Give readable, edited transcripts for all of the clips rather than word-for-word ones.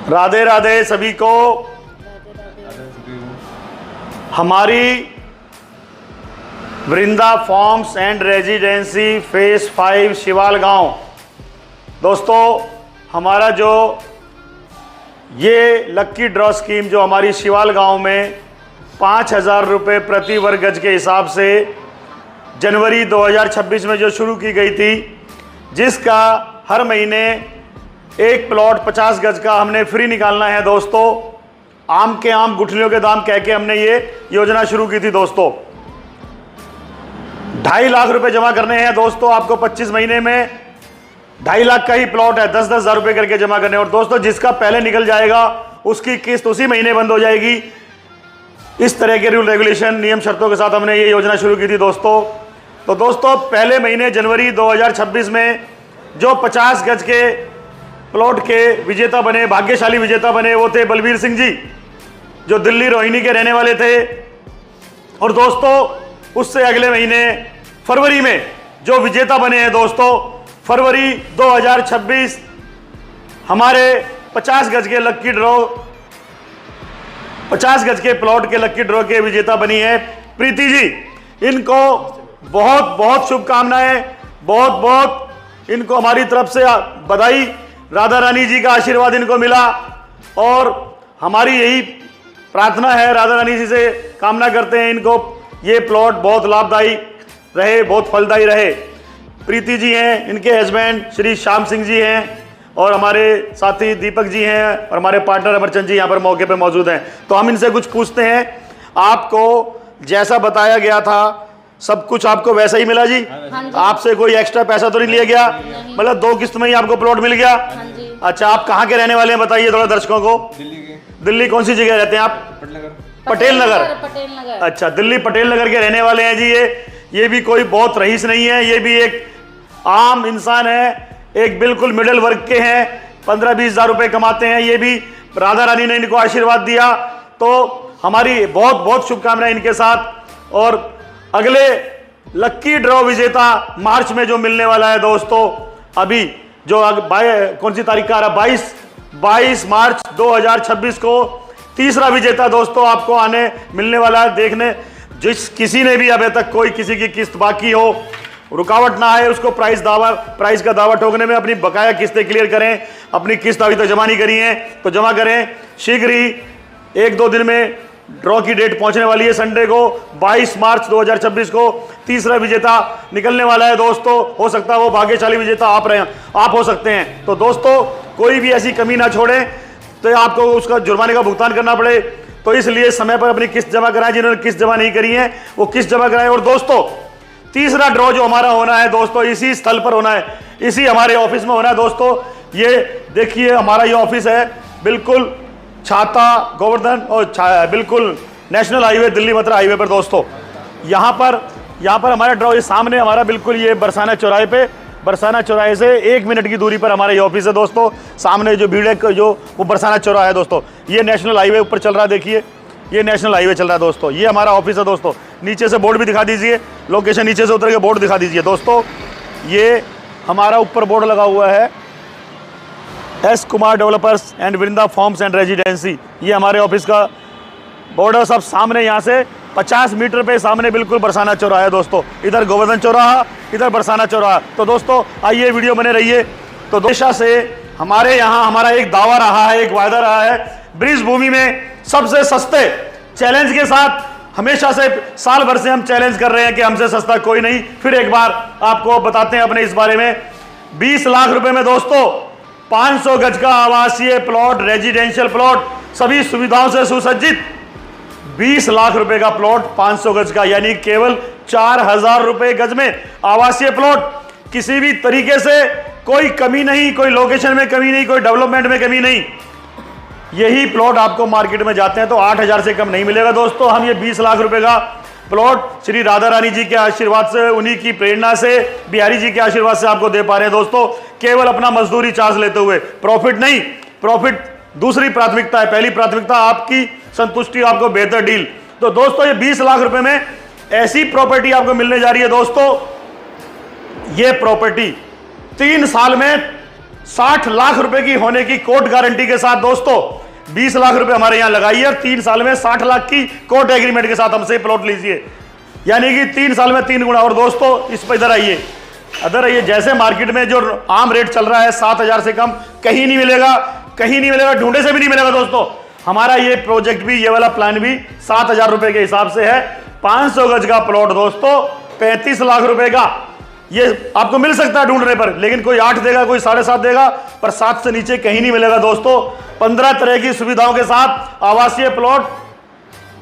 राधे राधे सभी को। हमारी वृंदा फार्म्स एंड रेजिडेंसी फेज 5 शिवाल गांव, दोस्तों हमारा जो ये लक्की ड्रॉ स्कीम जो हमारी शिवाल गांव में 5,000 रुपये प्रति वर्ग गज के हिसाब से जनवरी 2026 में जो शुरू की गई थी, जिसका हर महीने एक प्लॉट 50 गज का हमने फ्री निकालना है दोस्तों। आम के आम गुठलियों के दाम कह के हमने ये योजना शुरू की थी दोस्तों। 2.5 लाख रुपए जमा करने हैं दोस्तों आपको 25 महीने में। 2.5 लाख का ही प्लॉट है, 10-10 हज़ार रुपये करके जमा करने। और दोस्तों जिसका पहले निकल जाएगा उसकी किस्त उसी महीने बंद हो जाएगी। इस तरह के रूल रेगुलेशन नियम शर्तों के साथ हमने ये योजना शुरू की थी दोस्तों। तो दोस्तों पहले महीने जनवरी 2026 में जो 50 गज के प्लॉट के विजेता बने, भाग्यशाली विजेता बने, वो थे बलबीर सिंह जी, जो दिल्ली रोहिणी के रहने वाले थे। और दोस्तों उससे अगले महीने फरवरी में जो विजेता बने हैं दोस्तों, फरवरी 2026 हमारे 50 गज के लक्की ड्रॉ 50 गज के प्लॉट के लक्की ड्रॉ के विजेता बनी है प्रीति जी। इनको बहुत बहुत शुभकामनाएं, बहुत बहुत इनको हमारी तरफ से बधाई। राधा रानी जी का आशीर्वाद इनको मिला और हमारी यही प्रार्थना है, राधा रानी जी से कामना करते हैं इनको ये प्लॉट बहुत लाभदायी रहे, बहुत फलदायी रहे। प्रीति जी हैं, इनके हस्बैंड श्री श्याम सिंह जी हैं और हमारे साथी दीपक जी हैं और हमारे पार्टनर अमरचंद जी यहाँ पर मौके पे मौजूद हैं। तो हम इनसे कुछ पूछते हैं। आपको जैसा बताया गया था सब कुछ आपको वैसा ही मिला जी? हाँ जी। आपसे कोई एक्स्ट्रा पैसा तो नहीं लिया गया? मतलब 2 किस्त में ही आपको प्लॉट मिल गया? हाँ जी। अच्छा, आप कहाँ के रहने वाले हैं बताइए थोड़ा दर्शकों को। दिल्ली के। दिल्ली कौन सी जगह रहते हैं आप? पटेल नगर। पटेल नगर। अच्छा, दिल्ली पटेल नगर के रहने वाले हैं जी। ये भी कोई बहुत रईस नहीं है, ये भी एक आम इंसान है, एक बिल्कुल मिडिल वर्ग के हैं, 15-20 हज़ार रुपये कमाते हैं। ये भी राधा रानी ने इनको आशीर्वाद दिया, तो हमारी बहुत बहुत शुभकामनाएं इनके साथ। और अगले लक्की ड्रॉ विजेता मार्च में जो मिलने वाला है दोस्तों, अभी जो कौन सी तारीख का आ रहा है, 22 मार्च 2026 को तीसरा विजेता दोस्तों आपको आने मिलने वाला है। देखने जिस किसी ने भी अभी तक कोई किसी की किस्त बाकी हो, रुकावट ना आए, उसको प्राइस का दावा ठोकने में अपनी बकाया किस्तें क्लियर करें। अपनी किस्त अभी तक जमा नहीं करी है तो जमा करें। शीघ्र ही 1-2 दिन में ड्रॉ की डेट पहुंचने वाली है। संडे को 22 मार्च 2026 को तीसरा विजेता निकलने वाला है दोस्तों। हो सकता है वो भाग्यशाली विजेता आप हो सकते हैं। तो दोस्तों कोई भी ऐसी कमी ना छोड़ें तो आपको उसका जुर्माने का भुगतान करना पड़े, तो इसलिए समय पर अपनी किस्त जमा कराएं। जिन्होंने किस्त जमा नहीं करी है वो किस्त जमा कराएं। और दोस्तों तीसरा ड्रॉ जो हमारा होना है दोस्तों, इसी स्थल पर होना है, इसी हमारे ऑफिस में होना है दोस्तों। ये देखिए हमारा ये ऑफिस है, बिल्कुल छाता गोवर्धन और बिल्कुल national highway Delhi Mathura highway पर दोस्तों। यहाँ पर हमारा ड्रॉ ये सामने हमारा बिल्कुल ये बरसाना चौराहे पे, बरसाना चौराहे से 1 मिनट की दूरी पर हमारा ये ऑफिस है दोस्तों। सामने जो भीड़ है जो वो बरसाना चौराहा है दोस्तों। ये नेशनल हाईवे ऊपर चल रहा है, देखिए ये नेशनल हाईवे चल रहा है दोस्तों। ये हमारा ऑफिस है दोस्तों। नीचे से बोर्ड भी दिखा दीजिए, लोकेशन नीचे से उतर के बोर्ड दिखा दीजिए दोस्तों। ये हमारा ऊपर बोर्ड लगा हुआ है, S Kumar developers and Vrinda farms and residency. ये हमारे ऑफिस का बोर्ड है सब। सामने यहाँ से 50 मीटर पे सामने बिल्कुल बरसाना चौराहा है दोस्तों। इधर गोवर्धन चौराहा, इधर बरसाना चौराहा। तो दोस्तों आइए वीडियो बने रहिए। तो हमेशा से हमारे यहाँ हमारा एक दावा रहा है, एक वायदा रहा है, ब्रिज भूमि में सबसे सस्ते चैलेंज के साथ हमेशा से साल भर से हम चैलेंज कर रहे हैं कि हमसे सस्ता कोई नहीं। फिर एक बार आपको बताते हैं अपने इस बारे में। 20 लाख रुपए में दोस्तों 500 गज का आवासीय प्लॉट, रेजिडेंशियल प्लॉट, सभी सुविधाओं से सुसज्जित 20 लाख रुपए का प्लॉट 500 गज का, यानी केवल 4,000 रुपए गज में आवासीय प्लॉट। किसी भी तरीके से कोई कमी नहीं, कोई लोकेशन में कमी नहीं, कोई डेवलपमेंट में कमी नहीं। यही प्लॉट आपको मार्केट में जाते हैं तो 8,000 से कम नहीं मिलेगा दोस्तों। हम ये 20 लाख रुपए का प्लॉट श्री राधा रानी जी के आशीर्वाद से, उन्हीं की प्रेरणा से, बिहारी जी के आशीर्वाद से आपको दे पा रहे हैं दोस्तों। केवल अपना मजदूरी चार्ज लेते हुए, प्रॉफिट नहीं। प्रॉफिट दूसरी प्राथमिकता है, पहली प्राथमिकता आपकी संतुष्टि, आपको बेहतर डील। तो दोस्तों ये 20 लाख रुपए में ऐसी प्रॉपर्टी आपको मिलने जा रही है दोस्तों। ये प्रॉपर्टी 3 साल में 60 लाख रुपए की होने की कोर्ट गारंटी के साथ दोस्तों 20 लाख रुपए हमारे यहां लगाइए और 3 साल में 60 लाख की कोर्ट एग्रीमेंट के साथ हमसे प्लॉट लीजिए, यानी कि 3 साल में 3 गुना। और दोस्तों इस पर इधर आइए, जैसे मार्केट में जो आम रेट चल रहा है 7,000 से कम कहीं नहीं मिलेगा, कहीं नहीं मिलेगा, ढूंढे से भी नहीं मिलेगा दोस्तों। हमारा ये प्रोजेक्ट भी, ये वाला प्लान भी 7,000 रुपए के हिसाब से है। 500 गज का प्लॉट दोस्तों 35 लाख रुपए का, ये आपको मिल सकता है ढूंढने पर, लेकिन कोई 8 देगा, कोई 7.5 देगा, पर 7 से नीचे कहीं नहीं मिलेगा दोस्तों। 15 तरह की सुविधाओं के साथ आवासीय प्लॉट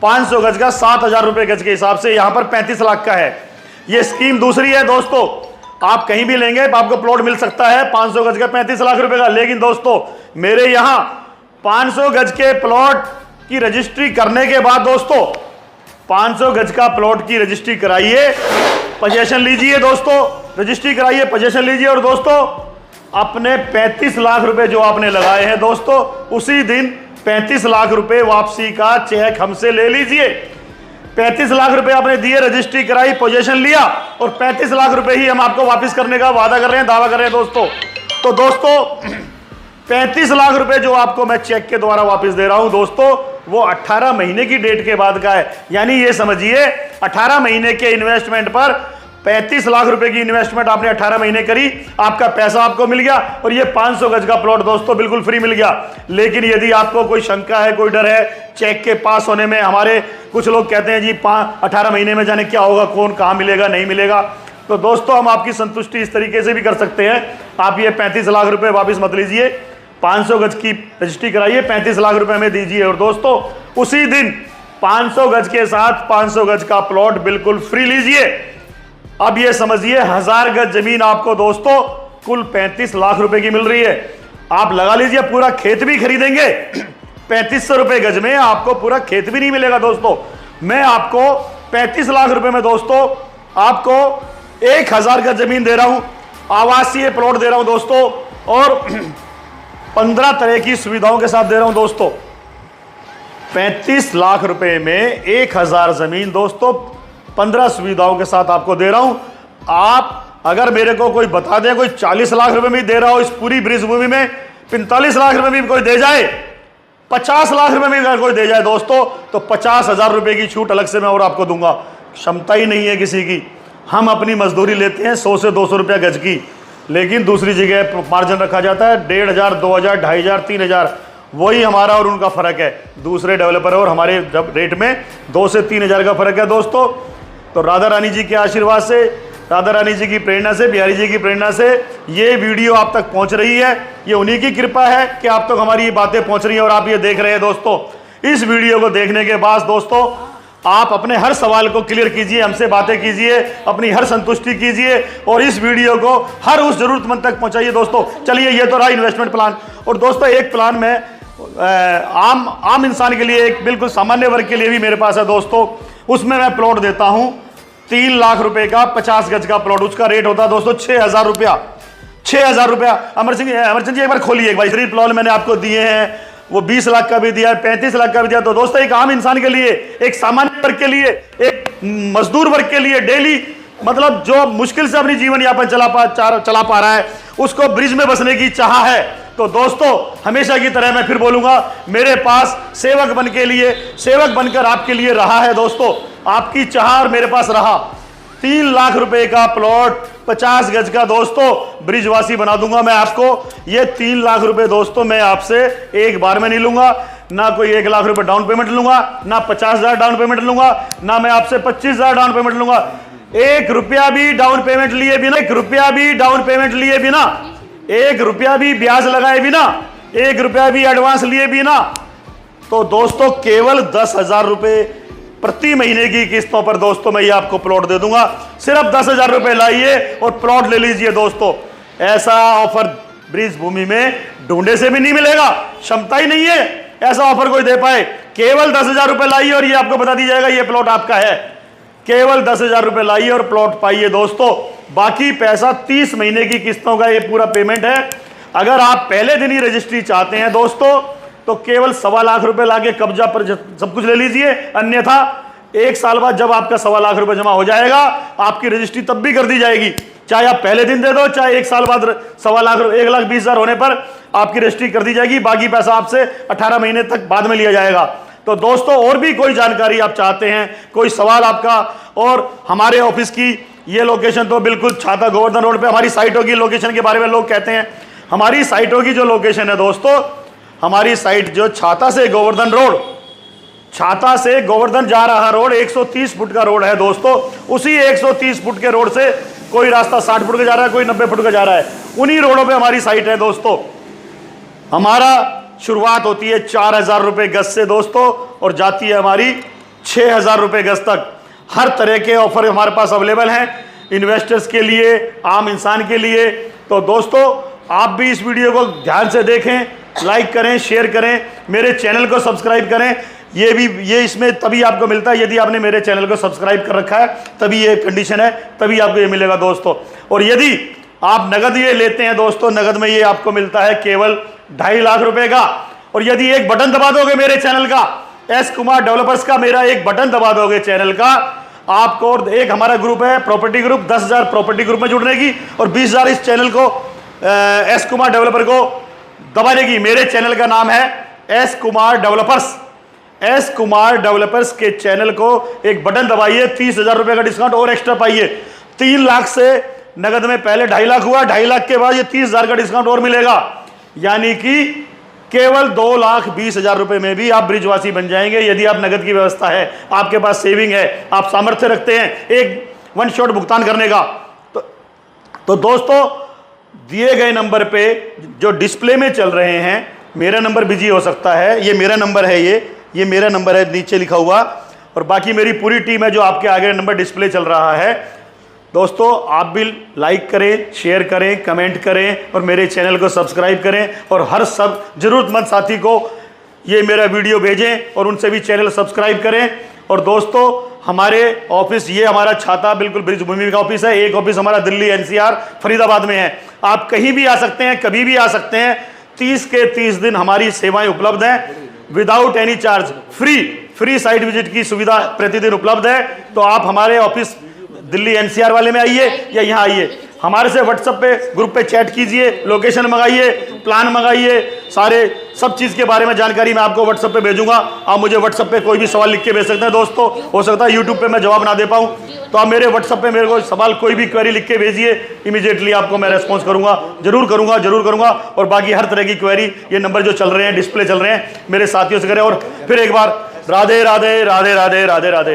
500 गज का 7,000 रुपए गज के हिसाब से यहां पर 35 लाख का है। ये स्कीम दूसरी है दोस्तों, आप कहीं भी लेंगे आपको प्लॉट मिल सकता है 500 गज का 35 लाख रुपए का। लेकिन दोस्तों मेरे यहां 500 गज के प्लॉट की रजिस्ट्री करने के बाद दोस्तों 500 गज का प्लॉट की रजिस्ट्री कराइए, पोजीशन लीजिए दोस्तों, रजिस्ट्री कराइए, पोजीशन लीजिए, और दोस्तों अपने 35 लाख रुपए जो आपने लगाए हैं दोस्तों उसी दिन 35 लाख रुपए वापसी का चेक हमसे ले लीजिए। 35 लाख रुपए आपने दिए, रजिस्ट्री कराई, पोजीशन लिया, और 35 लाख रुपए ही हम आपको वापस करने का वादा कर रहे हैं, दावा कर रहे हैं दोस्तों। तो दोस्तों 35 लाख रुपए जो आपको मैं चेक के द्वारा वापस दे रहा हूं दोस्तों, वो 18 महीने की डेट के बाद का है। यानी ये समझिए 18 महीने के इन्वेस्टमेंट पर 35 लाख रुपए की इन्वेस्टमेंट आपने 18 महीने करी, आपका पैसा आपको मिल गया, और ये 500 गज का प्लॉट दोस्तों बिल्कुल फ्री मिल गया। लेकिन यदि आपको कोई शंका है, कोई डर है चेक के पास होने में, हमारे कुछ लोग कहते हैं जी 18 महीने में जाने क्या होगा, कौन कहाँ मिलेगा नहीं मिलेगा, तो दोस्तों हम आपकी संतुष्टि इस तरीके से भी कर सकते हैं। आप ये 35 लाख रुपए वापस मत लीजिए, 500 गज की रजिस्ट्री कराइए, 35 लाख रुपए हमें दीजिए, और दोस्तों उसी दिन 500 गज के साथ 500 गज का प्लॉट बिल्कुल फ्री लीजिए। अब ये समझिए 1000 गज जमीन आपको दोस्तों कुल 35 लाख रुपए की मिल रही है। आप लगा लीजिए, पूरा खेत भी खरीदेंगे 3500 रुपए गज में, आपको पूरा खेत भी नहीं मिलेगा दोस्तों। मैं आपको 35 लाख रुपए में दोस्तों आपको 1000 गज जमीन दे रहा हूं, आवासीय प्लॉट दे रहा हूं दोस्तों, और 15 तरह की सुविधाओं के साथ दे रहा हूं दोस्तों। 35 लाख रुपए में 1000 जमीन दोस्तों 15 सुविधाओं के साथ आपको दे रहा हूं। आप अगर मेरे को कोई बता दें कोई 40 लाख रुपए में दे रहा हो इस पूरी ब्रिज भूमि में, 45 लाख रुपए में कोई दे जाए, 50 लाख रुपए में अगर कोई दे जाए दोस्तों, तो 50,000 रुपए की छूट अलग से मैं और आपको दूंगा। क्षमता ही नहीं है किसी की, हम अपनी मजदूरी लेते हैं 100 से 200 रुपया गज की, लेकिन दूसरी जगह मार्जिन रखा जाता है 1,500, 2,000, 2,500, 3,000, वही हमारा और उनका फर्क है। दूसरे डेवलपर और हमारे रेट में 2 से 3,000 का फर्क है दोस्तों। तो राधा रानी जी के आशीर्वाद से, राधा रानी जी की प्रेरणा से, बिहारी जी की प्रेरणा से ये वीडियो आप तक पहुंच रही है। ये उन्हीं की कृपा है कि आप तक हमारी ये बातें पहुंच रही हैं और आप ये देख रहे हैं दोस्तों। इस वीडियो को देखने के बाद दोस्तों आप अपने हर सवाल को क्लियर कीजिए, हमसे बातें कीजिए, अपनी हर संतुष्टि कीजिए, और इस वीडियो को हर उस जरूरतमंद तक पहुंचाइए दोस्तों। चलिए, ये तो रहा इन्वेस्टमेंट प्लान। और दोस्तों एक प्लान में आम इंसान के लिए, एक बिल्कुल सामान्य वर्ग के लिए भी मेरे पास है दोस्तों। उसमें मैं प्लॉट देता हूं 3 लाख रुपए का 50 गज का प्लॉट, उसका रेट होता है दोस्तों 6,000 रुपया। 6,000 रुपया। अमर सिंह जी एक बार खोलिए, एक बार प्लॉट मैंने आपको दिए हैं, वो 20 लाख का भी दिया, 35 लाख का भी दिया। तो दोस्तों एक आम इंसान के लिए, एक सामान्य वर्ग के लिए, एक मजदूर वर्ग के लिए, डेली मतलब जो मुश्किल से अपनी जीवन यापन चला पा रहा है, उसको ब्रिज में बसने की चाह है, तो दोस्तों हमेशा की तरह मैं फिर बोलूंगा, मेरे पास सेवक बनकर आपके लिए रहा है दोस्तों। आपकी चाह और मेरे पास रहा। 3 लाख रुपए का प्लॉट 50 गज का दोस्तों ब्रिजवासी बना दूंगा मैं आपको। ये 3 लाख रुपए दोस्तों मैं आपसे एक बार में नहीं लूंगा, ना कोई 1 लाख रुपए डाउन पेमेंट लूंगा, ना 50,000 डाउन पेमेंट लूंगा, ना मैं आपसे 25,000 डाउन पेमेंट लूंगा। 1 रुपया भी डाउन पेमेंट लिए बिना, 1 रुपया भी डाउन पेमेंट लिए बिना, 1 रुपया भी ब्याज लगाए बिना, 1 रुपया भी एडवांस लिए बिना, तो दोस्तों केवल 10,000 रुपए प्रति महीने की किस्तों पर दोस्तों मैं ये आपको प्लॉट दे दूंगा। सिर्फ 10,000 रुपए लाइए और प्लॉट ले लीजिए दोस्तों। ऐसा ऑफर ब्रिज भूमि में ढूंढे से भी नहीं मिलेगा, क्षमता ही नहीं है ऐसा ऑफर कोई दे पाए। केवल 10,000 रुपए लाइए और ये आपको बता दी जाएगा ये प्लॉट आपका है। केवल 10,000 रुपए लाइए और प्लॉट पाइए दोस्तों। बाकी पैसा 30 महीने की किस्तों का ये पूरा पेमेंट है। अगर आप पहले दिन ही रजिस्ट्री चाहते हैं दोस्तों, तो केवल 1.25 लाख रुपए लाके कब्जा पर सब कुछ ले लीजिए, अन्यथा 1 साल बाद जब आपका 1.25 लाख रुपए जमा हो जाएगा, आपकी रजिस्ट्री तब भी कर दी जाएगी। चाहे आप पहले दिन दे दो, चाहे 1 साल बाद 1,20,000 होने पर आपकी रजिस्ट्री कर दी जाएगी, बाकी पैसा आपसे 18 महीने तक बाद में लिया जाएगा। तो दोस्तों, और भी कोई जानकारी आप चाहते हैं, कोई सवाल आपका, और हमारे ऑफिस की ये लोकेशन तो बिल्कुल छाता गोवर्धन रोड पे हमारी साइट होगी। लोकेशन के बारे में लोग कहते हैं, हमारी साइटों की जो लोकेशन है दोस्तों, हमारी साइट जो छाता से गोवर्धन रोड, छाता से गोवर्धन जा रहा रोड 130 फुट का रोड है दोस्तों। उसी 130 फुट के रोड से कोई रास्ता 60 फुट का जा रहा है, कोई 90 फुट का जा रहा है, उन्हीं रोडों पे हमारी साइट है दोस्तों। हमारा शुरुआत होती है 4,000 रुपये गज से दोस्तों, और जाती है हमारी 6,000 रुपये गज तक। हर तरह के ऑफर हमारे पास अवेलेबल हैं, इन्वेस्टर्स के लिए, आम इंसान के लिए। तो दोस्तों, आप भी इस वीडियो को ध्यान से देखें, लाइक करें, शेयर करें, मेरे चैनल को सब्सक्राइब करें। ये इसमें तभी आपको मिलता है यदि आपने मेरे चैनल को सब्सक्राइब कर रखा है, तभी ये कंडीशन है, तभी आपको ये मिलेगा दोस्तों। और यदि आप नगद ये लेते हैं दोस्तों, नगद में ये आपको मिलता है केवल 2.5 लाख रुपए का। और यदि एक बटन दबा दोगे मेरे चैनल का, एस कुमार डेवलपर्स का मेरा एक बटन दबा दोगे चैनल का, आपको एक हमारा ग्रुप है प्रॉपर्टी ग्रुप, 10,000 प्रॉपर्टी ग्रुप में जुड़ने की, और 20,000 इस चैनल को एस कुमार डेवलपर को दबाने की। मेरे चैनल का नाम है S Kumar developers. S Kumar developers के चैनल को एक बटन दबाइए, 30,000 रुपए का डिस्काउंट और एक्स्ट्रा पाइए। 3 लाख से नगद में पहले 2.5 लाख हुआ, 2.5 लाख के बाद ये 30,000 का डिस्काउंट और मिलेगा, यानी कि केवल 2,20,000 रुपए में भी आप ब्रिजवासी बन जाएंगे यदि आप नगद की व्यवस्था है, आपके पास सेविंग है, आप सामर्थ्य रखते हैं एक वन शॉट भुगतान करने का। तो दोस्तों, दिए गए नंबर पे जो डिस्प्ले में चल रहे हैं, मेरा नंबर बिजी हो सकता है, ये मेरा नंबर है, ये मेरा नंबर है नीचे लिखा हुआ, और बाकी मेरी पूरी टीम है जो आपके आगे नंबर डिस्प्ले चल रहा है। दोस्तों, आप भी लाइक करें, शेयर करें, कमेंट करें, और मेरे चैनल को सब्सक्राइब करें, और हर सब जरूरतमंद साथी को ये मेरा वीडियो भेजें और उनसे भी चैनल सब्सक्राइब करें। और दोस्तों, हमारे ऑफिस, ये हमारा छाता बिल्कुल ब्रिज भूमि का ऑफिस है। एक ऑफिस हमारा दिल्ली NCR फरीदाबाद में है। आप कहीं भी आ सकते हैं, कभी भी आ सकते हैं। 30 के 30 दिन हमारी सेवाएं उपलब्ध हैं, without any charge, free site visit की सुविधा प्रतिदिन उपलब्ध है। तो आप हमारे ऑफिस दिल्ली NCR वाले में आइए या यहाँ आइए, हमारे से व्हाट्सएप पे ग्रुप पे चैट कीजिए, लोकेशन मंगाइए, प्लान मंगाइए, सब चीज़ के बारे में जानकारी मैं आपको व्हाट्सएप पे भेजूंगा। आप मुझे व्हाट्सएप पे कोई भी सवाल लिख के भेज सकते हैं दोस्तों। हो सकता है यूट्यूब पे मैं जवाब ना दे पाऊँ, तो आप मेरे व्हाट्सएप पे मेरे को सवाल, कोई भी क्वेरी लिख के भेजिए, इमीडिएटली आपको मैं रेस्पॉन्स करूंगा, जरूर करूंगा। और बाकी हर तरह की क्वेरी, ये नंबर जो चल रहे हैं, डिस्प्ले चल रहे हैं, मेरे साथियों से करें। और फिर एक बार राधे राधे राधे राधे राधे राधे।